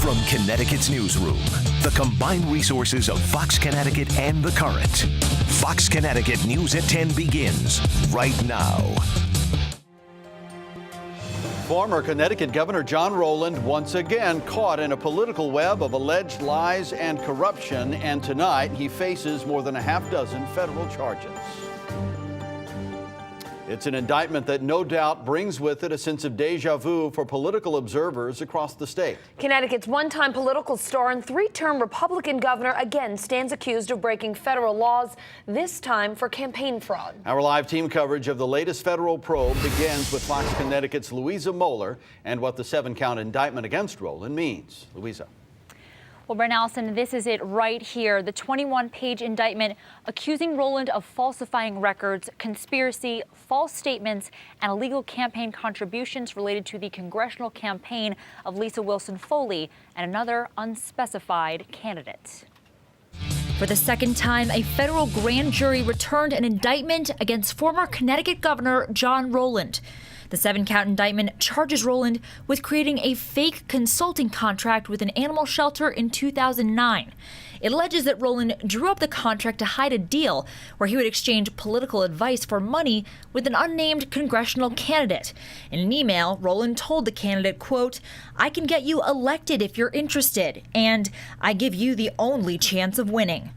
From Connecticut's newsroom, the combined resources of Fox Connecticut and The Current. Fox Connecticut News at 10 begins right now. Former Connecticut Governor John Rowland once again caught in a political web of alleged lies and corruption, and tonight he faces more than a half dozen federal charges. It's an indictment that no doubt brings with it a sense of deja vu for political observers across the state. Connecticut's one-time political star and three-term Republican governor again stands accused of breaking federal laws, this time for campaign fraud. Our live team coverage of the latest federal probe begins with Fox Connecticut's Louisa Moeller and what the 7-count indictment against Rowland means. Louisa. Well, Brent Allison, this is it right here. The 21-page indictment accusing Rowland of falsifying records, conspiracy, false statements, and illegal campaign contributions related to the congressional campaign of Lisa Wilson Foley and another unspecified candidate. For the second time, a federal grand jury returned an indictment against former Connecticut Governor John Rowland. The 7-count indictment charges Rowland with creating a fake consulting contract with an animal shelter in 2009. It alleges that Rowland drew up the contract to hide a deal where he would exchange political advice for money with an unnamed congressional candidate. In an email, Rowland told the candidate, quote, "I can get you elected if you're interested, and I give you the only chance of winning."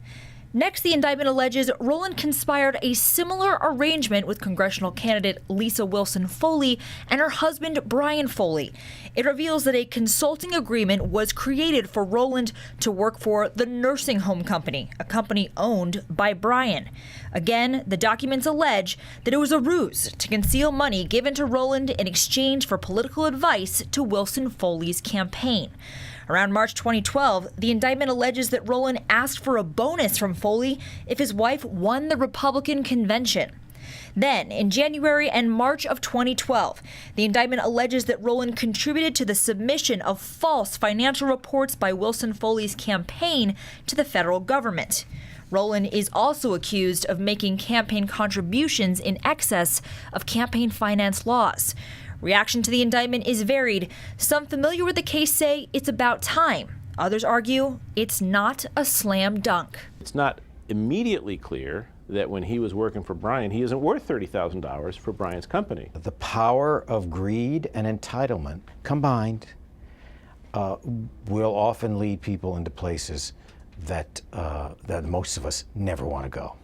Next, the indictment alleges Rowland conspired a similar arrangement with congressional candidate Lisa Wilson Foley and her husband Brian Foley. It reveals that a consulting agreement was created for Rowland to work for the nursing home company, a company owned by Brian. Again, the documents allege that it was a ruse to conceal money given to Rowland in exchange for political advice to Wilson Foley's campaign. Around March 2012, the indictment alleges that Rowland asked for a bonus from Foley if his wife won the Republican convention. Then, in January and March of 2012, the indictment alleges that Rowland contributed to the submission of false financial reports by Wilson Foley's campaign to the federal government. Rowland is also accused of making campaign contributions in excess of campaign finance laws. Reaction to the indictment is varied. Some familiar with the case say it's about time. Others argue it's not a slam dunk. It's not immediately clear that when he was working for Brian, he isn't worth $30,000 for Brian's company. The power of greed and entitlement combined will often lead people into places that most of us never want to go.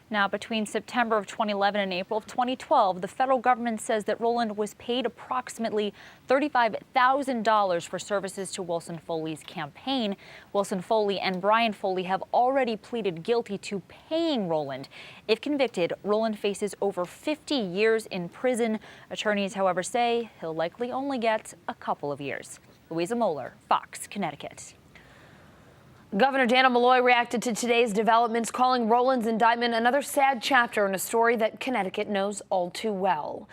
Now, between September of 2011 and April of 2012, the federal government says that Rowland was paid approximately $35,000 for services to Wilson Foley's campaign. Wilson Foley and Brian Foley have already pleaded guilty to paying Rowland. If convicted, Rowland faces over 50 years in prison. Attorneys, however, say he'll likely only get a couple of years. Louisa Moeller, Fox, Connecticut. Governor Dannel Malloy reacted to today's developments, calling Rowland's indictment another sad chapter in a story that Connecticut knows all too well.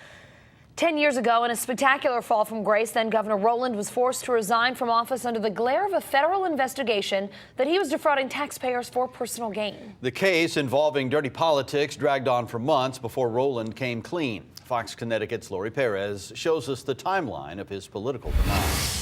10 years ago, in a spectacular fall from grace, then Governor Rowland was forced to resign from office under the glare of a federal investigation that he was defrauding taxpayers for personal gain. The case involving dirty politics dragged on for months before Rowland came clean. Fox Connecticut's Lori Perez shows us the timeline of his political demise.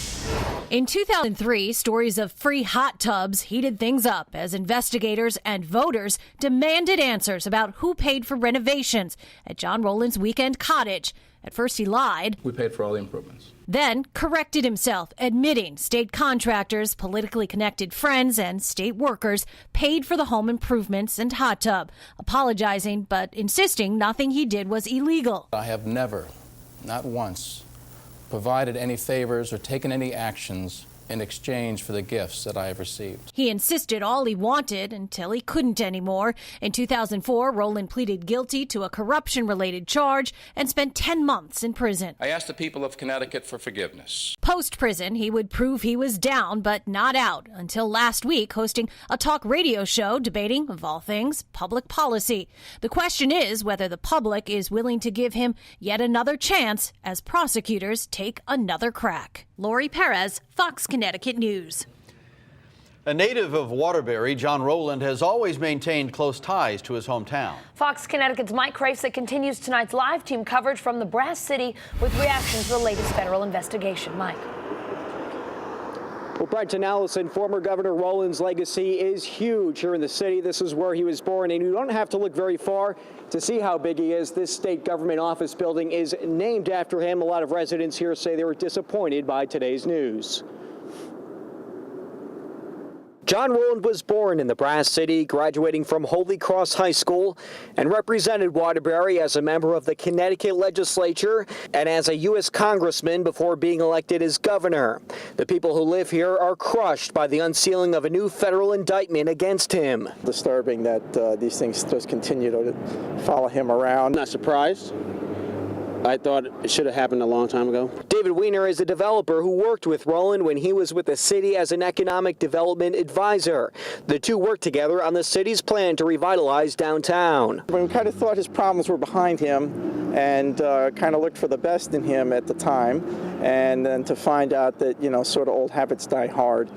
In 2003, stories of free hot tubs heated things up as investigators and voters demanded answers about who paid for renovations at John Rowland's weekend cottage. At first, he lied. We paid for all the improvements. Then corrected himself, admitting state contractors, politically connected friends, and state workers paid for the home improvements and hot tub, apologizing but insisting nothing he did was illegal. I have never, not once, provided any favors or taken any actions in exchange for the gifts that I have received. He insisted all he wanted until he couldn't anymore. In 2004, Rowland pleaded guilty to a corruption-related charge and spent 10 months in prison. I ask the people of Connecticut for forgiveness. Post-prison, he would prove he was down but not out until last week, hosting a talk radio show debating, of all things, public policy. The question is whether the public is willing to give him yet another chance as prosecutors take another crack. Lori Perez, Fox Connecticut News. A native of Waterbury, John Rowland has always maintained close ties to his hometown. Fox Connecticut's Mike Krafsick continues tonight's live team coverage from the Brass City with reaction to the latest federal investigation. Mike. Well, Brenton Allison, former Governor Rowland's legacy is huge here in the city. This is where he was born, and you don't have to look very far to see how big he is. This state government office building is named after him. A lot of residents here say they were disappointed by today's news. John Rowland was born in the Brass City, graduating from Holy Cross High School, and represented Waterbury as a member of the Connecticut legislature and as a U.S. congressman before being elected as governor. The people who live here are crushed by the unsealing of a new federal indictment against him. Disturbing that these things just continue to follow him around. Not surprised. I thought it should have happened a long time ago. David Weiner is a developer who worked with Rowland when he was with the city as an economic development advisor. The two worked together on the city's plan to revitalize downtown. We kind of thought his problems were behind him and kind of looked for the best in him at the time. And then to find out that, sort of old habits die hard,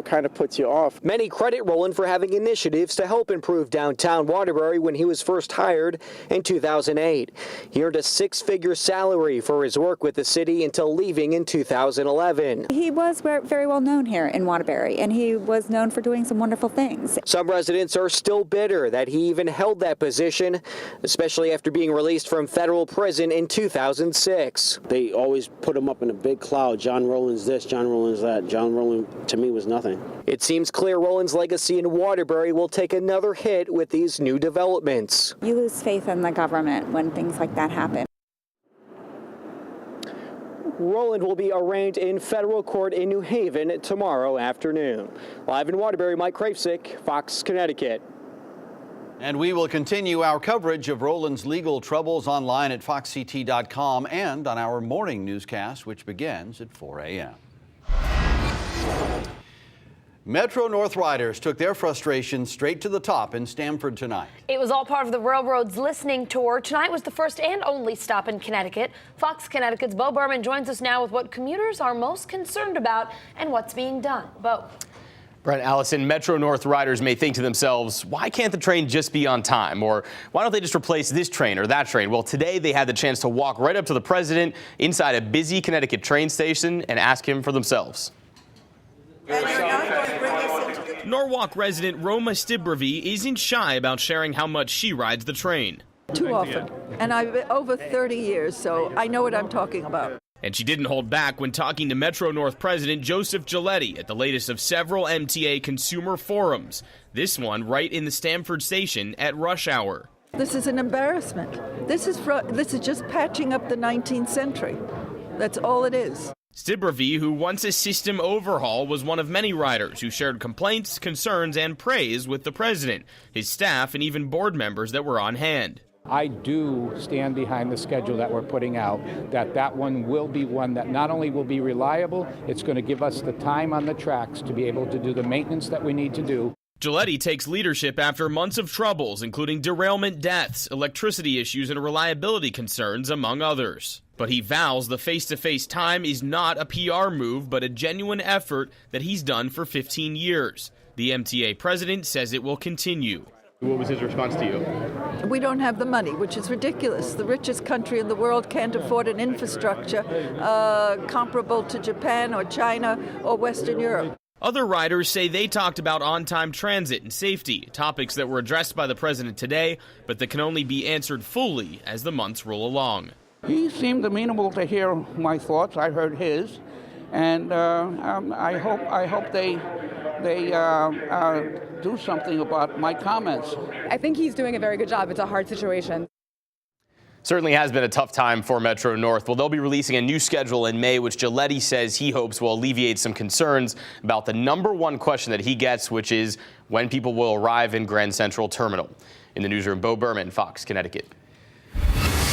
kind of puts you off. Many credit Rowland for having initiatives to help improve downtown Waterbury when he was first hired in 2008. He earned a six-figure salary for his work with the city until leaving in 2011. He was very well known here in Waterbury, and he was known for doing some wonderful things. Some residents are still bitter that he even held that position, especially after being released from federal prison in 2006. They always put him up in a big cloud. John Rowland's this, John Rowland's that. John Rowland, to me, was nothing. It seems clear Rowland's legacy in Waterbury will take another hit with these new developments. You lose faith in the government when things like that happen. Rowland will be arraigned in federal court in New Haven tomorrow afternoon. Live in Waterbury, Mike Kravsik, Fox, Connecticut. And we will continue our coverage of Rowland's legal troubles online at foxct.com and on our morning newscast, which begins at 4 a.m. Metro-North riders took their frustration straight to the top in Stamford tonight. It was all part of the railroad's listening tour. Tonight was the first and only stop in Connecticut. Fox Connecticut's Bo Berman joins us now with what commuters are most concerned about and what's being done. Bo. Brent, Allison, Metro-North riders may think to themselves, why can't the train just be on time? Or why don't they just replace this train or that train? Well, today they had the chance to walk right up to the president inside a busy Connecticut train station and ask him for themselves. Norwalk resident Roma Stibravi isn't shy about sharing how much she rides the train. Too often, and I've been over 30 years, so I know what I'm talking about. And she didn't hold back when talking to Metro-North President Joseph Giletti at the latest of several MTA consumer forums. This one right in the Stamford station at rush hour. This is an embarrassment. This is just patching up the 19th century. That's all it is. Stibravi, who wants a system overhaul, was one of many riders who shared complaints, concerns, and praise with the president, his staff, and even board members that were on hand. I do stand behind the schedule that we're putting out, that one will be one that not only will be reliable, it's going to give us the time on the tracks to be able to do the maintenance that we need to do. Giletti takes leadership after months of troubles, including derailment deaths, electricity issues, and reliability concerns, among others. But he vows the face-to-face time is not a PR move, but a genuine effort that he's done for 15 years. The MTA president says it will continue. What was his response to you? We don't have the money, which is ridiculous. The richest country in the world can't afford an infrastructure comparable to Japan or China or Western Europe. Other riders say they talked about on-time transit and safety, topics that were addressed by the president today, but that can only be answered fully as the months roll along. He seemed amenable to hear my thoughts. I heard his, and I hope they do something about my comments. I think he's doing a very good job. It's a hard situation. Certainly has been a tough time for Metro-North. Well, they'll be releasing a new schedule in May, which Giletti says he hopes will alleviate some concerns about the number one question that he gets, which is when people will arrive in Grand Central Terminal. In the newsroom, Bo Berman, Fox, Connecticut.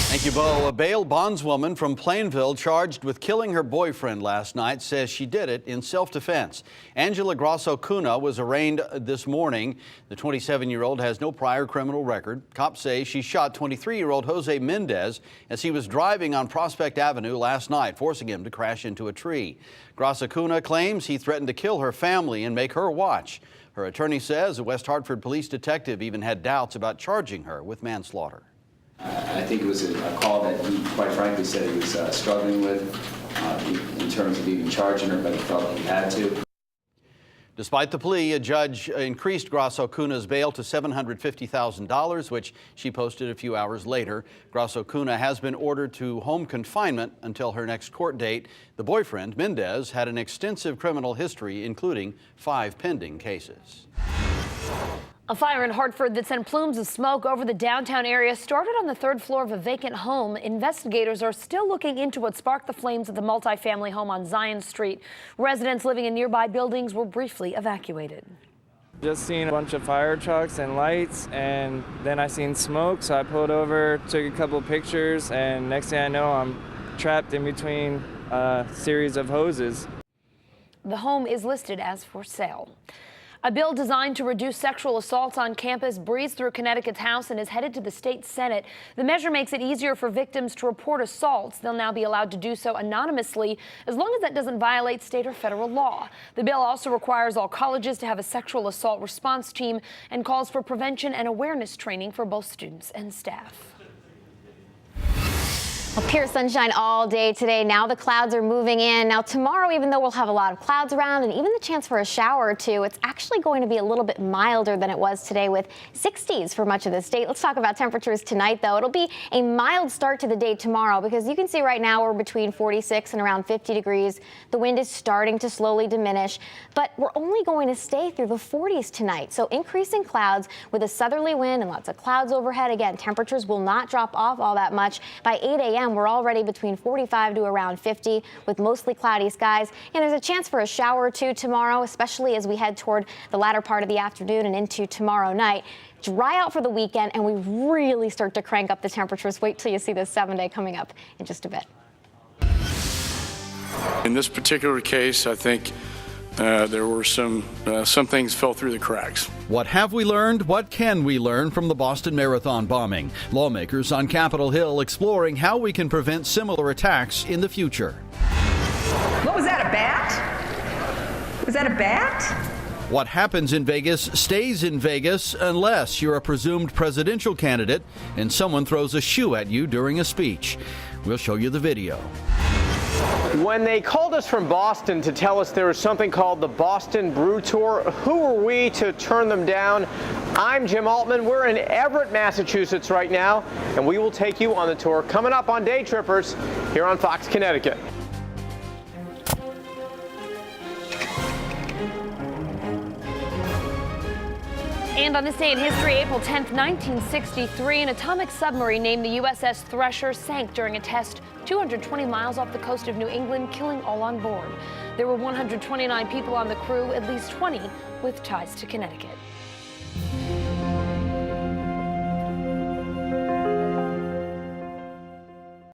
Thank you, Bo. A bail bondswoman from Plainville charged with killing her boyfriend last night says she did it in self-defense. Angela Grosso Cunha was arraigned this morning. The 27-year-old has no prior criminal record. Cops say she shot 23-year-old Jose Mendez as he was driving on Prospect Avenue last night, forcing him to crash into a tree. Grosso Cunha claims he threatened to kill her family and make her watch. Her attorney says a West Hartford police detective even had doubts about charging her with manslaughter. I think it was a call that he, quite frankly, said he was struggling with. in terms of even charging her, but he felt like he had to. Despite the plea, a judge increased Grosso Cuna's bail to $750,000, which she posted a few hours later. Grosso Cuna has been ordered to home confinement until her next court date. The boyfriend, Mendez, had an extensive criminal history, including 5 pending cases. A fire in Hartford that sent plumes of smoke over the downtown area started on the 3rd floor of a vacant home. Investigators are still looking into what sparked the flames at the multifamily home on Zion Street. Residents living in nearby buildings were briefly evacuated. Just seen a bunch of fire trucks and lights, and then I seen smoke, so I pulled over, took a couple pictures, and next thing I know, I'm trapped in between a series of hoses. The home is listed as for sale. A bill designed to reduce sexual assaults on campus breezed through Connecticut's House and is headed to the state Senate. The measure makes it easier for victims to report assaults. They'll now be allowed to do so anonymously, as long as that doesn't violate state or federal law. The bill also requires all colleges to have a sexual assault response team and calls for prevention and awareness training for both students and staff. Well, pure sunshine all day today. Now the clouds are moving in. Now tomorrow, even though we'll have a lot of clouds around and even the chance for a shower or two, it's actually going to be a little bit milder than it was today with 60s for much of the state. Let's talk about temperatures tonight, though. It'll be a mild start to the day tomorrow because you can see right now we're between 46 and around 50 degrees. The wind is starting to slowly diminish, but we're only going to stay through the 40s tonight. So increasing clouds with a southerly wind and lots of clouds overhead. Again, temperatures will not drop off all that much. By 8 a.m., we're already between 45 to around 50 with mostly cloudy skies. And there's a chance for a shower or two tomorrow, especially as we head toward the latter part of the afternoon and into tomorrow night. Dry out for the weekend, and we really start to crank up the temperatures. Wait till you see this 7-day coming up in just a bit. In this particular case, I think there were some things fell through the cracks. What have we learned? What can we learn from the Boston Marathon bombing? Lawmakers on Capitol Hill exploring how we can prevent similar attacks in the future. What was that, a bat? Was that a bat? What happens in Vegas stays in Vegas unless you're a presumed presidential candidate and someone throws a shoe at you during a speech. We'll show you the video. When they called us from Boston to tell us there was something called the Boston Brew Tour, who were we to turn them down? I'm Jim Altman. We're in Everett, Massachusetts right now, and we will take you on the tour coming up on Day Trippers here on Fox Connecticut. And on this day in history, April 10th, 1963, an atomic submarine named the USS Thresher sank during a test 220 miles off the coast of New England, killing all on board. There were 129 people on the crew, at least 20 with ties to Connecticut.